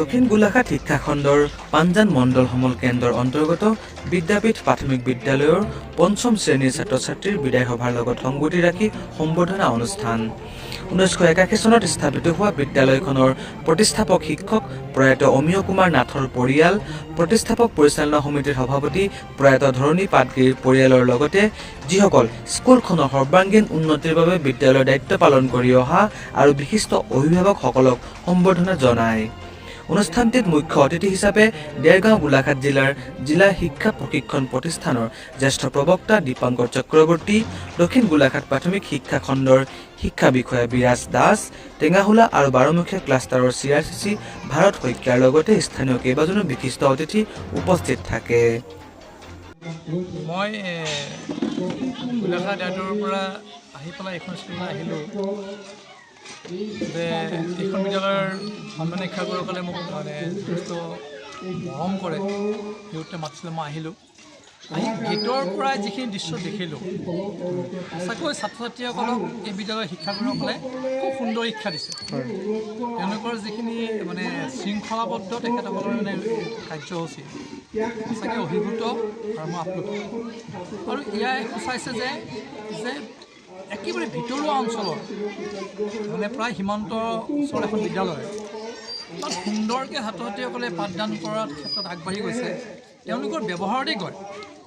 দক্ষিণ গোলাঘাট শিক্ষাখণ্ডৰ পাঞ্জান মণ্ডল সমল কেন্দ্ৰৰ অন্তৰ্গত বিদ্যাপীঠ প্ৰাথমিক বিদ্যালয়ৰ পঞ্চম শ্ৰেণীৰ ছাত্ৰ ছাত্ৰীৰ বিদায় সভাৰ লগত সংগতি ৰাখি সম্বৰ্ধনা অনুষ্ঠান 1981 চনত স্থাপিত হোৱা বিদ্যালয়খনৰ প্ৰতিষ্ঠাপক শিক্ষক প্ৰয়াত অমিয় কুমাৰ নাথৰ পৰিয়াল প্ৰতিষ্ঠাপক পৰিচালনা সমিতিৰ সভাপতি প্ৰয়াত ধৰণী পাটগিৰিৰ পৰিয়ালৰ লগতে যিসকল স্কুলখনৰ সৰ্বাংগীন উন্নতিৰ বাবে বিদ্যালয়ৰ দায়িত্ব পালন কৰি অহা আৰু বিশিষ্ট অভিভাৱকসকলক সম্বৰ্ধনা জনায়। অনুষ্ঠানটিত মুখ্য অতিথি হিচাপে দেৰগাঁও গোলাঘাট জিলাৰ জিলা শিক্ষা প্ৰশিক্ষণ প্ৰতিষ্ঠানৰ জ্যেষ্ঠ প্ৰবক্তা দীপাংকৰ চক্ৰৱৰ্তী, দক্ষিণ গোলাঘাট প্ৰাথমিক শিক্ষা খণ্ডৰ শিক্ষা বিষয়া বিৰাজ দাস, টেঙাহোলা আৰু বাৰমুখীয়া ক্লাষ্টাৰৰ CRCC ভাৰত শইকীয়াৰ লগতে স্থানীয় কেইবাজনো বিশিষ্ট অতিথি উপস্থিত থাকে। মই গোলাঘাট এয়াৰটোৰ পৰা আহি পেলাই এইখন স্কুললৈ আহিলোঁ যে এইখন বিদ্যালয়ৰ সন্মানীয় শিক্ষাগুৰুসকলে মোক যথেষ্ট মৰম কৰে, সিহঁতে মাতিছিলে। মই আহিলোঁ, আহি গেটৰ পৰাই যিখিনি দৃশ্য দেখিলোঁ, সঁচাকৈ ছাত্ৰ ছাত্ৰীসকলক এই বিদ্যালয়ৰ শিক্ষাগুৰুসকলে খুব সুন্দৰ শিক্ষা দিছে। তেওঁলোকৰ যিখিনি শৃংখলাবদ্ধ তেখেতসকলৰ কাৰ্যসূচী সঁচাকৈ অভিভূত আৰু মই আপ্লুত। আৰু এয়াই সূচাইছে যে একেবাৰে ভিতৰুৱা অঞ্চলৰ প্ৰায় সীমান্ত অঞ্চলৰ এখন বিদ্যালয় ইমান সুন্দৰকৈ ছাত্ৰ ছাত্ৰীসকলে পাঠদান কৰাৰ ক্ষেত্ৰত আগবাঢ়ি গৈছে। তেওঁলোকৰ ব্যৱহাৰতেই কয়,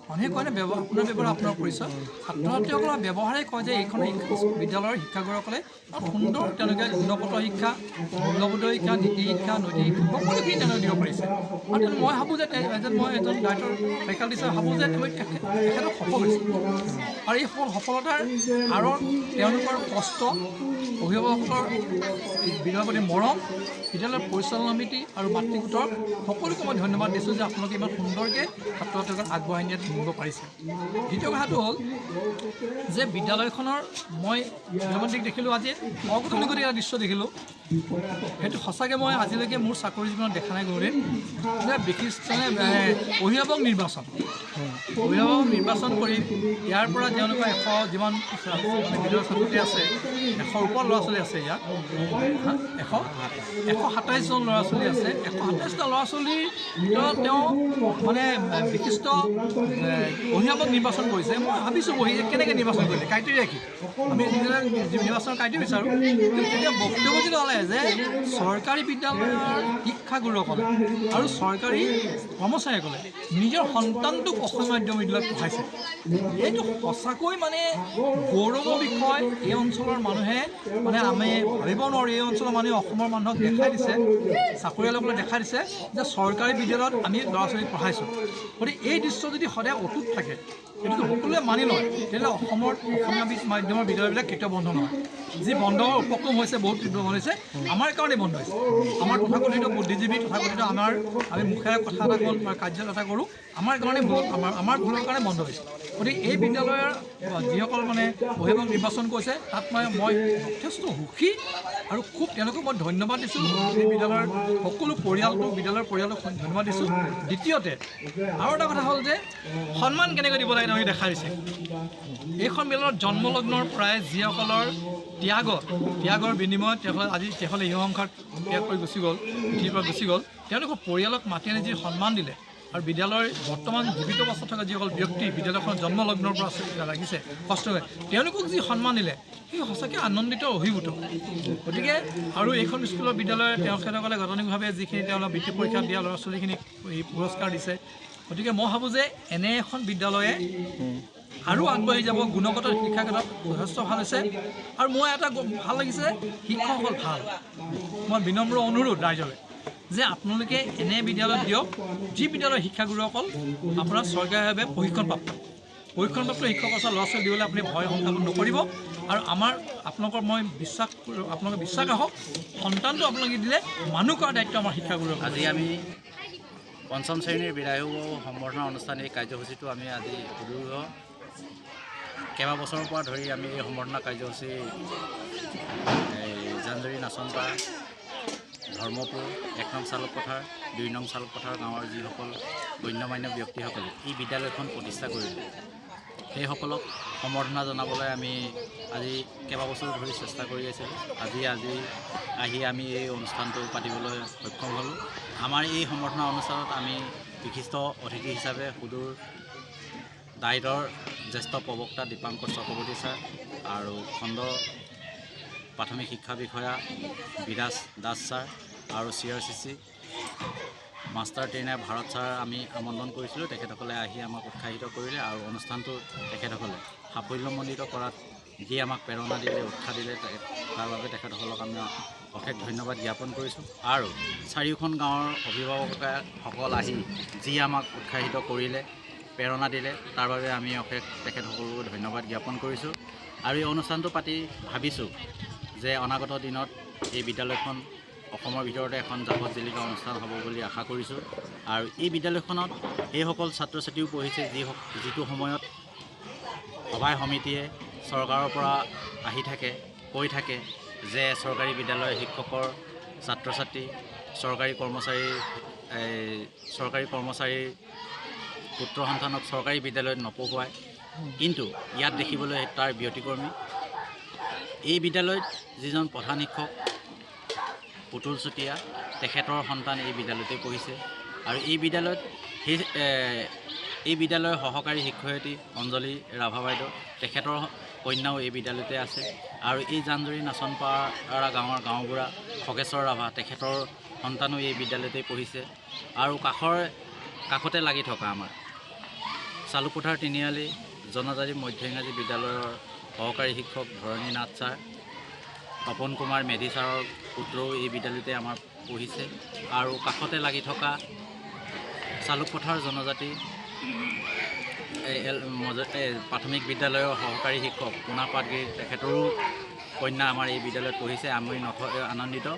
মানুহে কয় নে আপোনাৰ ব্যৱহাৰ আপোনাৰ পৰিচয়, ছাত্ৰ ছাত্ৰীসকলৰ ব্যৱহাৰেই কয় যে এইখন বিদ্যালয়ৰ শিক্ষাগুৰুসকলে সুন্দৰ তেওঁলোকে গুণগত শিক্ষা, মূল্যবোধ শিক্ষা, নীতি শিক্ষা, নৈতিক শিক্ষা সকলোখিনি তেওঁলোকে দিব পাৰিছে। আৰু মই ভাবোঁ যে মই এজন দায়িত্বৰ ফেকাল্টি হিচাপে ভাবোঁ যে তেখেতক সফল হৈছে। আৰু এই সফলতাৰ আঁৰত তেওঁলোকৰ কষ্ট, অভিভাৱকৰ বিদ্যালয়ৰ প্ৰতি মৰম, বিদ্যালয়ৰ পৰিচালনা সমিতি আৰু মাতৃগোটৰ সকলোকে মই ধন্যবাদ দিছোঁ যে আপোনালোকে ইমান সুন্দৰকৈ ছাত্ৰ ছাত্ৰীসকলক আগবঢ়াই নিয়াত নিব পাৰিছে। দ্বিতীয় কথাটো হ'ল যে বিদ্যালয়খনৰ মই জন্মদিন দেখিলোঁ, আজি অগতানুগতিক এটা দৃশ্য দেখিলোঁ। সেইটো সঁচাকৈ মই আজিলৈকে মোৰ চাকৰি জীৱনত দেখা নাই গৌৰীত যে বিশিষ্ট অভিভাৱক নিৰ্বাচন কৰি ইয়াৰ পৰা তেওঁলোকৰ যিমান বিদ্যালয়ৰ ছাত্ৰী আছে, 100ৰ ওপৰত ল'ৰা ছোৱালী আছে, ইয়াত 127 জন ল'ৰা ছোৱালী আছে। 127টা ল'ৰা ছোৱালীৰ ভিতৰত তেওঁ বিশিষ্ট অভিভাৱক নিৰ্বাচন কৰিছে। মই ভাবিছোঁ কেনেকৈ নিৰ্বাচন কৰিলে, ক্ৰাইটেৰিয়া কি? আমি নিৰ্বাচনৰ ক্ৰাইটেৰিয়া বিচাৰোঁ। কিন্তু তেতিয়া বক্তব্য যিটো হ'লে যে চৰকাৰী বিদ্যালয়ৰ শিক্ষাগুৰুসকলে আৰু চৰকাৰী কৰ্মচাৰীসকলে নিজৰ সন্তানটোক অসমীয়া মাধ্যম বিদ্যালয়ত পঢ়াইছে। এইটো সঁচাকৈ গৌৰৱৰ বিষয়। এই অঞ্চলৰ মানুহে আমি ভাবিব নোৱাৰোঁ, এই অঞ্চলৰ মানুহে অসমৰ মানুহক দেখাই দিছে, চাকৰিয়ালসকলে দেখাই দিছে যে চৰকাৰী বিদ্যালয়ত আমি ল'ৰা ছোৱালীক পঢ়াইছোঁ। গতিকে এই দৃশ্য যদি সদায় অটুট থাকে, এইটো সকলোৱে মানি লয়, তেতিয়াহ'লে অসমীয়া মাধ্যমৰ বিদ্যালয়বিলাক কেতিয়াও বন্ধ নহয়। যি বন্ধ হোৱাৰ উপক্ৰম হৈছে, বহুত বন্ধ হৈছে, আমাৰ কাৰণেই বন্ধ হৈছে। আমাৰ তথাকথিত বুদ্ধিজীৱী, তথাকথিত আমি মুখেৰে কথা এটা কওঁ, কাৰ্যত এটা কৰোঁ, আমাৰ কাৰণে আমাৰ ভুলৰ কাৰণে বন্ধ হৈছে। গতিকে এই বিদ্যালয়ৰ যিসকল অভিভাৱক নিৰ্বাচন কৰিছে, তাত মই যথেষ্ট সুখী আৰু খুব তেওঁলোকক মই ধন্যবাদ দিছোঁ। এই বিদ্যালয়ৰ সকলো বিদ্যালয়ৰ পৰিয়ালক ধন্যবাদ দিছোঁ। দ্বিতীয়তে আৰু এটা কথা হ'ল যে সন্মান কেনেকৈ দিব লাগে তেওঁলোকে দেখাই দিছে। এইখন বিদ্যালয়ৰ জন্মলগ্নৰ পৰাই যিসকলৰ ত্যাগৰ বিনিময়ত তেখেতে এই সংসাৰ ত্যাগ কৰি গুচি গ'ল, পৃথিৱীৰ পৰা গুচি গ'ল, তেওঁলোকৰ পৰিয়ালক মাতি আনি যি সন্মান দিলে আৰু বিদ্যালয়ৰ বৰ্তমান জীৱিত অৱস্থাত থকা যিসকল ব্যক্তি বিদ্যালয়খন জন্মলগ্নৰ পৰা লাগিছে কষ্ট কৰি, তেওঁলোকক যি সন্মান দিলে সেই সঁচাকৈ আনন্দিত, অভিভূত। গতিকে আৰু এইখন স্কুলৰ বিদ্যালয়ে তেখেতসকলে গতানুগতিকভাৱে যিখিনি তেওঁলোকৰ বৃত্তি পৰীক্ষা দিয়া ল'ৰা ছোৱালীখিনিক এই পুৰস্কাৰ দিছে। গতিকে মই ভাবোঁ যে এনে এখন বিদ্যালয়ে আৰু আগবাঢ়ি যাব, গুণগত শিক্ষাৰ ক্ষেত্ৰত যথেষ্ট ভাল হৈছে। আৰু মই এটা ভাল লাগিছে, শিক্ষকসকল ভাল। মই বিনম্ৰ অনুৰোধ ৰাইজলৈ যে আপোনালোকে এনে বিদ্যালয়ত দিয়ক যি বিদ্যালয়ৰ শিক্ষাগুৰুসকল আপোনাৰ চৰকাৰীভাৱে প্ৰশিক্ষণপ্ৰাপ্ত শিক্ষক আছে। ল'ৰা ছোৱালী দিবলৈ আপুনি ভয় সংস্থাপন নকৰিব। আৰু আপোনালোকৰ মই আপোনালোকে বিশ্বাস ৰাখক, সন্তানটো আপোনালোকে দিলে মানুহ কৰাৰ দায়িত্ব আমাৰ শিক্ষাগুৰু। আজি আমি পঞ্চম শ্ৰেণীৰ বিদায় সম্বৰ্ধনা অনুষ্ঠান এই কাৰ্যসূচীটো আমি আজি সুদূৰ কেইবাবছৰৰ পৰা ধৰি আমি এই সম্বৰ্ধনা কাৰ্যসূচী জানজুৰি, নাচনপা, ধৰ্মপুৰ, 1 নং চালক পথাৰ, 2 নং চালক পথাৰ গাঁৱৰ যিসকল গণ্যমান্য ব্যক্তিসকলে এই বিদ্যালয়খন প্ৰতিষ্ঠা কৰিলে, সেইসকলক সম্বৰ্ধনা জনাবলৈ আমি আজি কেইবাবছৰ ধৰি চেষ্টা কৰি আছিলোঁ। আজি আহি আমি এই অনুষ্ঠানটো পাতিবলৈ সক্ষম হ'লোঁ। আমাৰ এই সম্বৰ্ধনা অনুষ্ঠানত আমি বিশিষ্ট অতিথি হিচাপে সুদূৰ দায়িত্বৰ জ্যেষ্ঠ প্ৰবক্তা দীপাংকৰ চক্ৰৱৰ্তী ছাৰ আৰু খণ্ড প্ৰাথমিক শিক্ষা বিষয়া বিৰাজ দাস ছাৰ আৰু CRCC master trainer Bharat sir আমি আমন্ত্ৰণ কৰিছিলোঁ। তেখেতসকলে আহি আমাক উৎসাহিত কৰিলে আৰু অনুষ্ঠানটো তেখেতসকলে সাফল্যমণ্ডিত কৰাত যি আমাক প্ৰেৰণা দিলে, উৎসাহ দিলে, তাৰ বাবে তেখেতসকলক আমি অশেষ ধন্যবাদ জ্ঞাপন কৰিছোঁ। আৰু চাৰিওখন গাঁৱৰ অভিভাৱকসকল আহি যি আমাক উৎসাহিত কৰিলে, প্ৰেৰণা দিলে, তাৰ বাবে আমি অশেষ তেখেতসকলকো ধন্যবাদ জ্ঞাপন কৰিছোঁ। আৰু এই অনুষ্ঠানটো পাতি ভাবিছোঁ যে অনাগত দিনত এই বিদ্যালয়খন অসমৰ ভিতৰতে এখন জাকত জিলিকা অনুষ্ঠান হ'ব বুলি আশা কৰিছোঁ। আৰু এই বিদ্যালয়খনত সেইসকল ছাত্ৰ ছাত্ৰীও পঢ়িছে যিটো সময়ত সভাই সমিতিয়ে চৰকাৰৰ পৰা আহি থাকে, কৈ থাকে যে চৰকাৰী বিদ্যালয়ৰ শিক্ষকৰ ছাত্ৰ ছাত্ৰী, চৰকাৰী কৰ্মচাৰীৰ পুত্ৰ সন্তানক চৰকাৰী বিদ্যালয়ত নপঢ়ুৱায়, কিন্তু ইয়াত দেখিবলৈ তাৰ ব্যতিক্ৰমী। এই বিদ্যালয়ত যিজন প্ৰধান শিক্ষক পুতুল চুতীয়া, তেখেতৰ সন্তান এই বিদ্যালয়তে পঢ়িছে। আৰু এই বিদ্যালয়ৰ সহকাৰী শিক্ষয়িত্ৰী অঞ্জলি ৰাভা বাইদেউ, তেখেতৰ কন্যাও এই বিদ্যালয়তে আছে। আৰু এই জানজুৰি নাচনপাৰা গাঁৱৰ গাঁওবুঢ়া খগেশ্বৰ ৰাভা, তেখেতৰ সন্তানো এই বিদ্যালয়তে পঢ়িছে। আৰু কাষতে লাগি থকা আমাৰ চালুকপথাৰ তিনিআলি জনজাতি মধ্য ইংৰাজী বিদ্যালয়ৰ সহকাৰী শিক্ষক ধৰণী নাথ ছাৰ, তপন কুমাৰ মেধি ছাৰৰ পুত্ৰও এই বিদ্যালয়তে আমাৰ পঢ়িছে। আৰু কাষতে লাগি থকা চালুকপথাৰ জনজাতি প্ৰাথমিক বিদ্যালয়ৰ সহকাৰী শিক্ষক পোনা পাটগিৰি, তেখেতৰো কন্যা আমাৰ এই বিদ্যালয়ত পঢ়িছে। আমি আনন্দিত